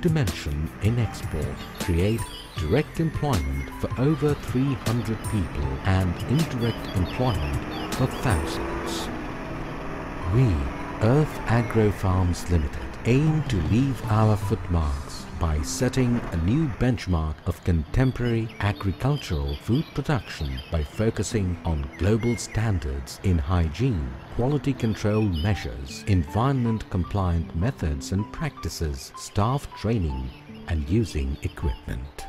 dimension in export, create direct employment for over 300 people and indirect employment for thousands. We, Earth Agro Farms Limited, aim to leave our footmarks by setting a new benchmark of contemporary agricultural food production by focusing on global standards in hygiene, quality control measures, environment-compliant methods and practices, staff training, and using equipment.